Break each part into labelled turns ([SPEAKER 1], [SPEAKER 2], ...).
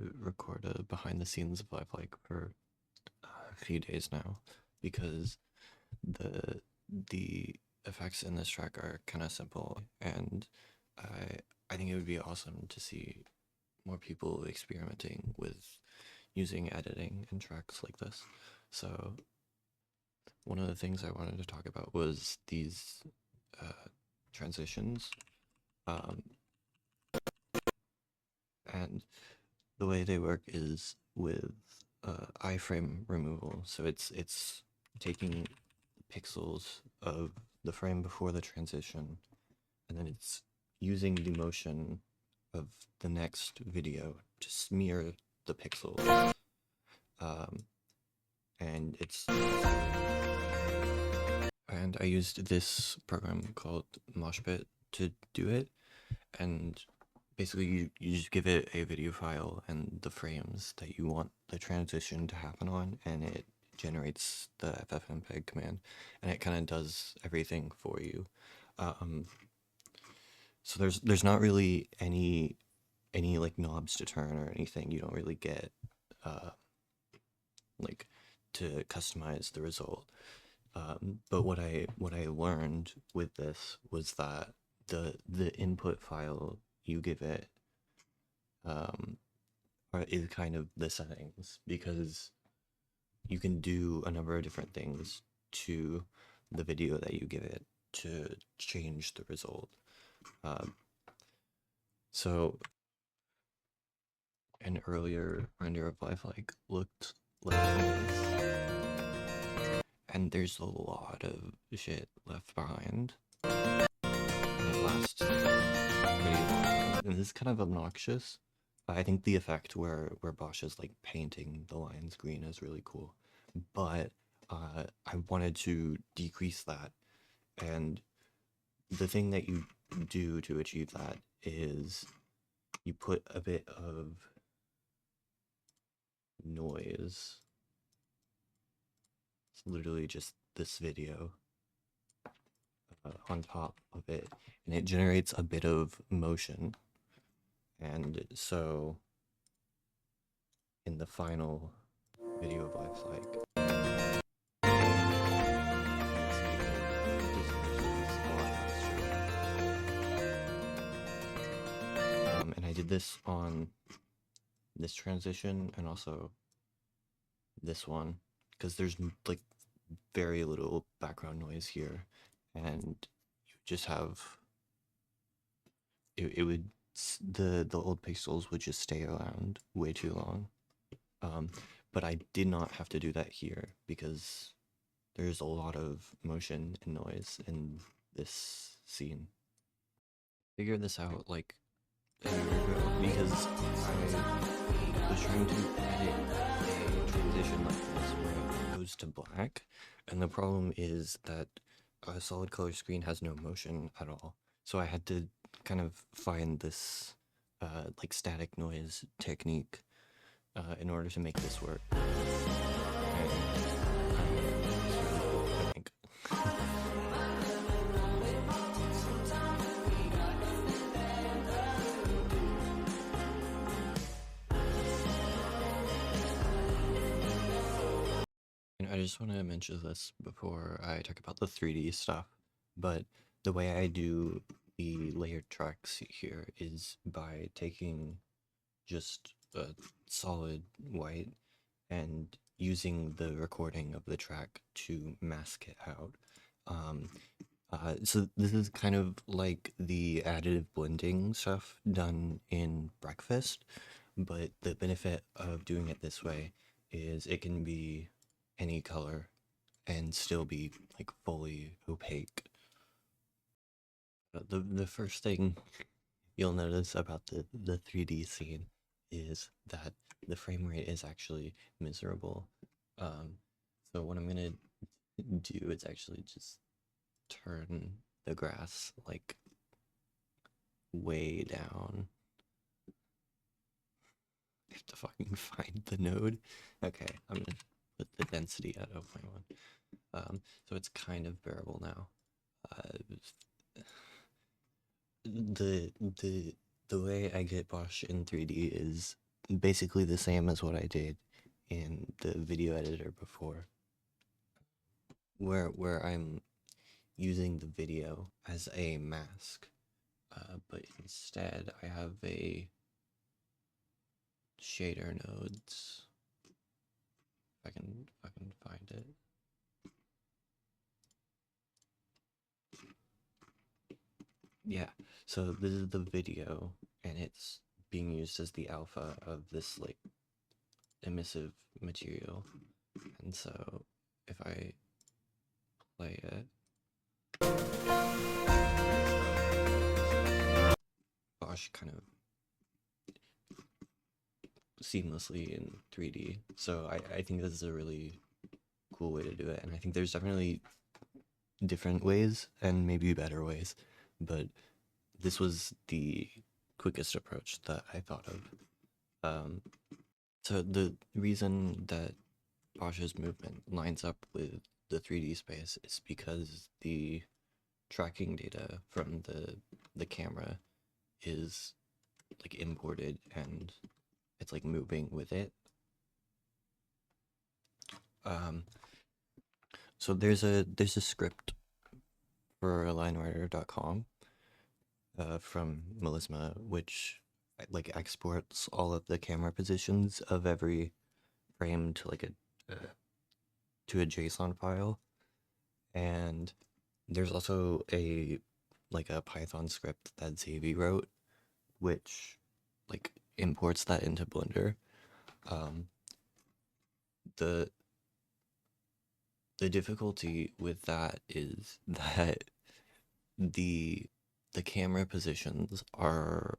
[SPEAKER 1] to record a behind the scenes of Lifelike for a few days now because the the effects in this track are kind of simple, and I think it would be awesome to see more people experimenting with using editing in tracks like this. So one of the things I wanted to talk about was these transitions, um, and the way they work is with iframe removal. So it's taking pixels of the frame before the transition, and then it's using the motion of the next video to smear the pixels. And I used this program called Moshpit to do it, and basically you just give it a video file and the frames that you want the transition to happen on, and it generates the ffmpeg command, and it kind of does everything for you. So there's not really any like knobs to turn or anything. You don't really get like to customize the result. But what I learned with this was that the input file you give it is kind of the settings, because you can do a number of different things to the video that you give it to change the result. So an earlier render of Lifelike looked like this, and there's a lot of shit left behind. And it lasts pretty long, and this is kind of obnoxious. I think the effect where Bosch is like painting the lines green is really cool, but I wanted to decrease that, and the thing that you do to achieve that is you put a bit of noise. It's literally just this video on top of it, and it generates a bit of motion. And so in the final video of Lifelike, and I did this on this transition and also this one, because there's like very little background noise here, and you just have it would the old pixels would just stay around way too long. But I did not have to do that here because there's a lot of motion and noise in this scene. Figured this out like a year ago because I was trying to edit a transition like this where it goes to black, and the problem is that a solid color screen has no motion at all. So I had to kind of find this like static noise technique in order to make this work. And it's really cool, I think. And I just want to mention this before I talk about the 3D stuff, but the way I do the layered tracks here is by taking just a solid white and using the recording of the track to mask it out. So this is kind of like the additive blending stuff done in Breakfast, but the benefit of doing it this way is it can be any color and still be like fully opaque. The first thing you'll notice about the 3D scene is that the frame rate is actually miserable. So what I'm gonna do is actually just turn the grass like way down. I have to fucking find the node. Okay, I'm gonna put the density at 0.1. So it's kind of bearable now. The way I get Bosch in 3D is basically the same as what I did in the video editor before, where I'm using the video as a mask, but instead I have a shader nodes. If I can find it. Yeah, so this is the video, and it's being used as the alpha of this like emissive material. And so if I play it, Bosch kind of seamlessly in 3D. So I think this is a really cool way to do it, and I think there's definitely different ways and maybe better ways, but this was the quickest approach that I thought of. So the reason that Bosch's movement lines up with the 3D space is because the tracking data from the camera is like imported and it's like moving with it. So there's a script for linewriter.com from Melisma, which like exports all of the camera positions of every frame to like to a JSON file, and there's also a Python script that Xavi wrote, which like imports that into Blender. The difficulty with that is that the camera positions are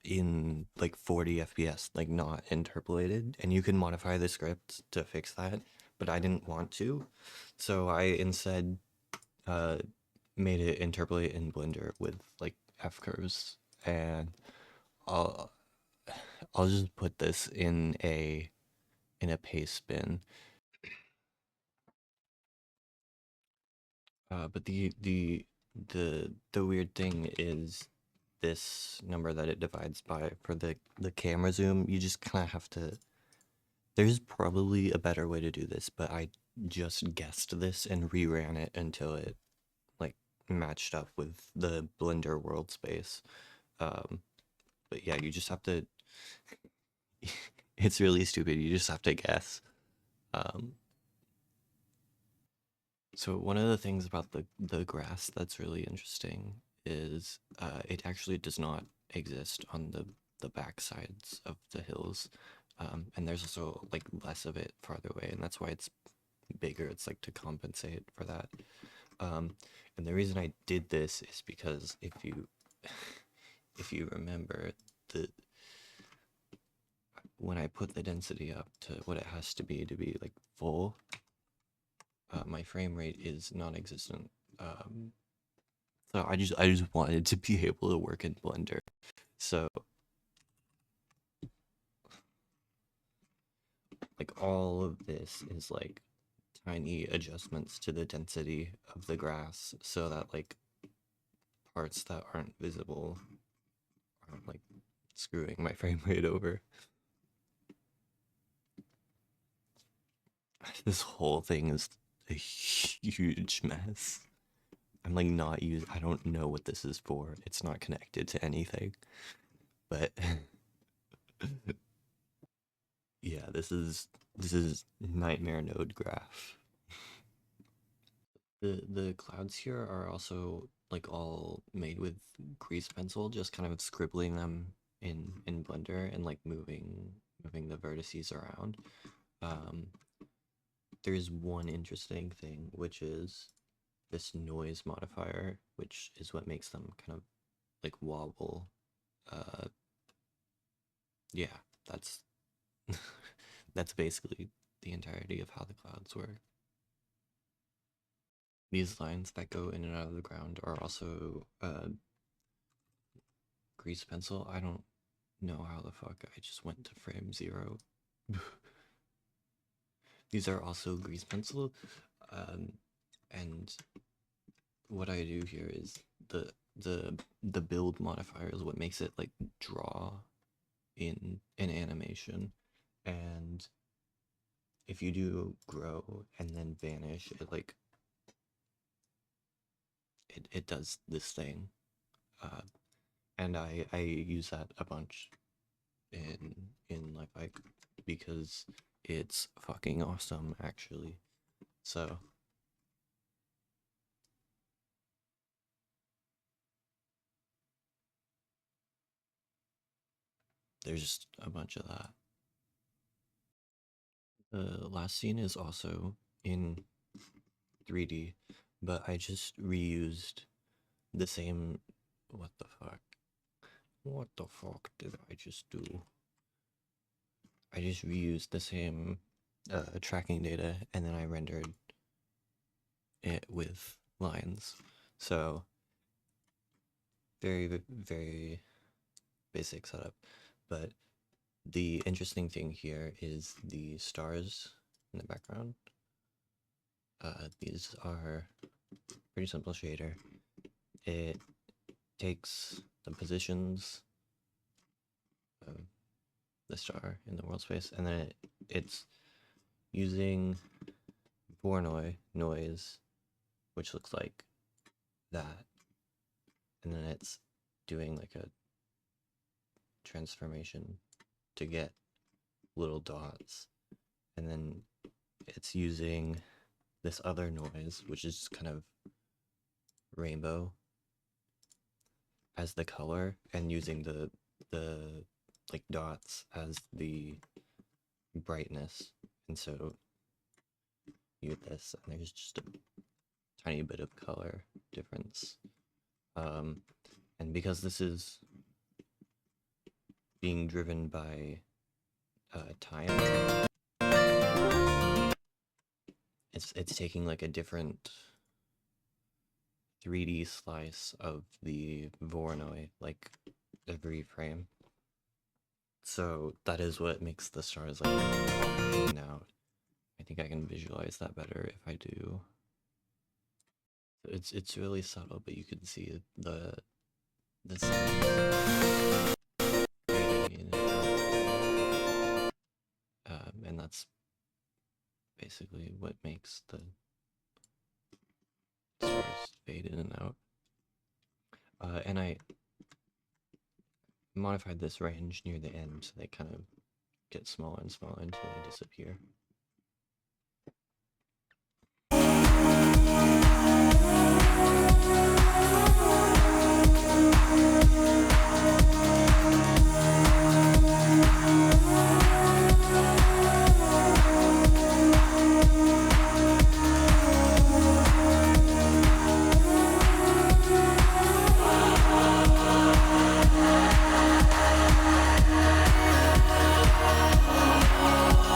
[SPEAKER 1] in like 40 FPS, like not interpolated, and you can modify the script to fix that, but I didn't want to, so I instead made it interpolate in Blender with like F curves, and I'll just put this in a paste bin. But the weird thing is this number that it divides by for the camera zoom. You just kind of have to. There's probably a better way to do this, but I just guessed this and reran it until it like matched up with the Blender world space. But yeah, you just have to. It's really stupid. You just have to guess. So one of the things about the grass that's really interesting is it actually does not exist on the back sides of the hills, and there's also like less of it farther away, and that's why it's bigger. It's like to compensate for that. And the reason I did this is because if you if you remember the when I put the density up to what it has to be like full, my frame rate is non-existent. So I just wanted to be able to work in Blender. So like all of this is like tiny adjustments to the density of the grass so that like parts that aren't visible aren't like screwing my frame rate over. This whole thing is a huge mess. I'm like not I don't know what this is for. It's not connected to anything. But yeah, this is nightmare node graph. The clouds here are also like all made with grease pencil, just kind of scribbling them in Blender and like moving the vertices around. There's one interesting thing, which is this noise modifier, which is what makes them kind of like wobble. Yeah, that's that's basically the entirety of how the clouds work. These lines that go in and out of the ground are also grease pencil. I don't know how the fuck I just went to frame 0. These are also grease pencil, and what I do here is the build modifier is what makes it like draw in an animation, and if you do grow and then vanish, it does this thing. Uh, and I use that a bunch in Lifelike because it's fucking awesome actually. So there's just a bunch of that. The last scene is also in 3D, but I just reused the same. What the fuck? What the fuck did I just do? I just reused the same tracking data and then I rendered it with lines. So very basic setup. But the interesting thing here is the stars in the background. These are pretty simple shader. It takes the positions of the star in the world space, and then it's using Voronoi noise, which looks like that, and then it's doing like a transformation to get little dots, and then it's using this other noise, which is kind of rainbow, as the color, and using the like dots as the brightness. And so you get this, and there's just a tiny bit of color difference. And because this is being driven by time, it's taking like a different 3D slice of the Voronoi, like every frame. So that is what makes the stars like in and out. I think I can visualize that better if I do. It's really subtle, but you can see the sounds fading in and that's basically what makes the stars fade in and out. And I modified this range near the end so they kind of get smaller and smaller until they disappear.